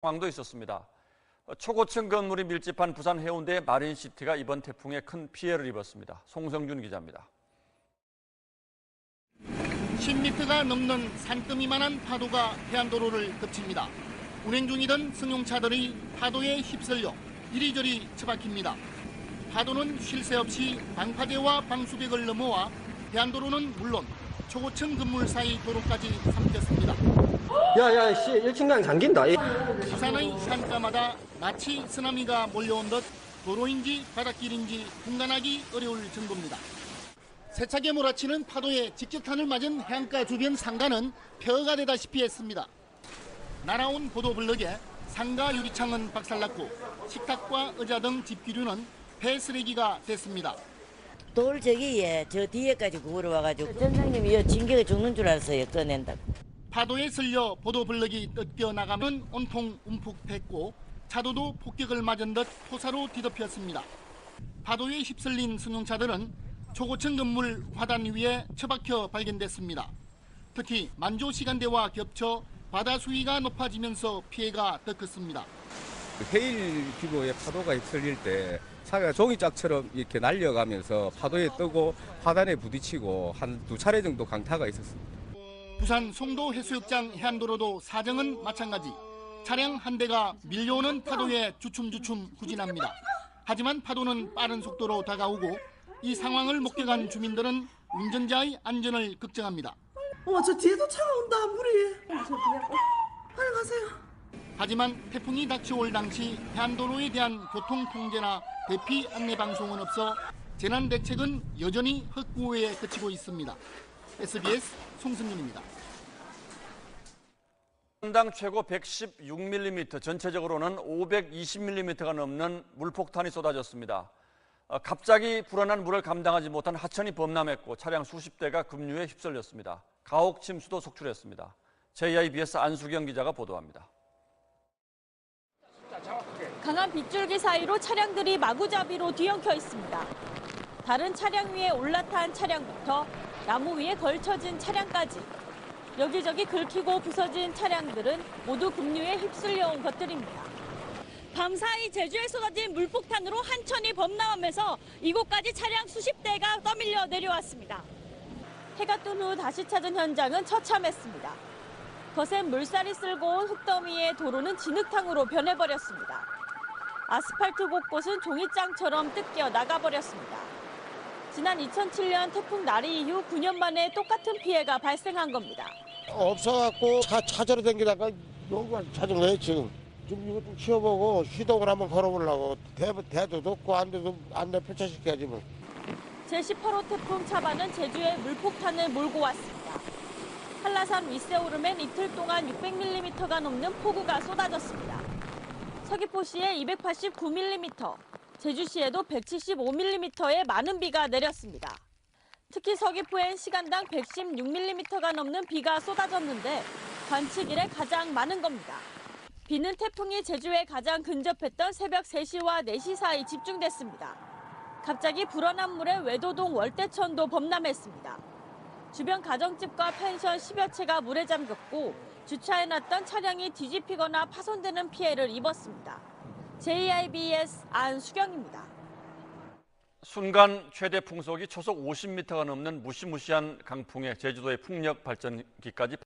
상황도 있었습니다. 초고층 건물이 밀집한 부산 해운대의 마린시티가 이번 태풍에 큰 피해를 입었습니다. 송성준 기자입니다. 10m가 넘는 산더미만한 파도가 해안도로를 덮칩니다. 운행 중이던 승용차들이 파도에 휩쓸려 이리저리 처박힙니다. 파도는 쉴 새 없이 방파제와 방수벽을 넘어와 해안도로는 물론 초고층 건물 사이 도로까지 삼켰습니다. 야야 씨 1층강 잠긴다. 부산의 산가마다 마치 쓰나미가 몰려온 듯 도로인지 바닷길인지 분간하기 어려울 정도입니다. 세차게 몰아치는 파도에 직격탄을 맞은 해안가 주변 상가는 폐허가 되다시피 했습니다. 날아온 보도블럭에 상가 유리창은 박살났고 식탁과 의자 등 집기류는 폐쓰레기가 됐습니다. 돌 저기에 저 뒤에까지 구부러 와가지고 전장님이 이 징계가 죽는 줄 알았어요. 꺼낸다고. 파도에 쓸려 보도블럭이 뜯겨 나가면 온통 움푹 팼고 차도도 폭격을 맞은 듯 토사로 뒤덮였습니다. 파도에 휩쓸린 승용차들은 초고층 건물 화단 위에 처박혀 발견됐습니다. 특히 만조 시간대와 겹쳐 바다 수위가 높아지면서 피해가 더 컸습니다. 해일 규모의 파도가 휩쓸릴 때 사가 종이짝처럼 이렇게 날려가면서 파도에 뜨고 화단에 부딪히고 한두 차례 정도 강타가 있었습니다. 부산 송도 해수욕장 해안도로도 사정은 마찬가지. 차량 한 대가 밀려오는 파도에 주춤주춤 후진합니다. 하지만 파도는 빠른 속도로 다가오고 이 상황을 목격한 주민들은 운전자의 안전을 걱정합니다. 저 뒤에도 차가 온다, 물이. 빨리 가세요. 하지만 태풍이 닥쳐올 당시 해안도로에 대한 교통 통제나 대피 안내 방송은 없어 재난 대책은 여전히 헛구호에 그치고 있습니다. SBS 송승윤입니다. 당 최고 116mm, 전체적으로는 520mm가 넘는 물폭탄이 쏟아졌습니다. 갑자기 불어난 물을 감당하지 못한 하천이 범람했고 차량 수십 대가 급류에 휩쓸렸습니다. 가옥 침수도 속출했습니다. JIBS 안수경 기자가 보도합니다. 강한 빗줄기 사이로 차량들이 마구잡이로 뒤엉켜 있습니다. 다른 차량 위에 올라탄 차량부터 나무 위에 걸쳐진 차량까지 여기저기 긁히고 부서진 차량들은 모두 급류에 휩쓸려온 것들입니다. 밤사이 제주에 쏟아진 물폭탄으로 한천이 범람하면서 이곳까지 차량 수십 대가 떠밀려 내려왔습니다. 해가 뜬 후 다시 찾은 현장은 처참했습니다. 거센 물살이 쓸고 온 흙더미의 도로는 진흙탕으로 변해버렸습니다. 아스팔트 곳곳은 종이장처럼 뜯겨 나가버렸습니다. 지난 2007년 태풍 나리 이후 9년 만에 똑같은 피해가 발생한 겁니다. 없어갖고 다 찾으러 다니다가 여기 찾은 거예요 지금. 좀 이거 좀 치워보고 시동을 한번 걸어보려고. 대도 높고 안돼 펼쳐시켜야지 뭐. 제18호 태풍 차바는 제주에 물폭탄을 몰고 왔습니다. 한라산 윗세오름엔 이틀 동안 600mm가 넘는 폭우가 쏟아졌습니다. 서귀포시에 289mm, 제주시에도 175mm의 많은 비가 내렸습니다. 특히 서귀포엔 시간당 116mm가 넘는 비가 쏟아졌는데 관측 이래 가장 많은 겁니다. 비는 태풍이 제주에 가장 근접했던 새벽 3시와 4시 사이 집중됐습니다. 갑자기 불어난 물에 외도동 월대천도 범람했습니다. 주변 가정집과 펜션 10여 채가 물에 잠겼고 주차해놨던 차량이 뒤집히거나 파손되는 피해를 입었습니다. JIBS 안수경입니다. 순간 최대 풍속이 초속 50m가 넘는 무시무시한 강풍에 제주도의 풍력 발전기까지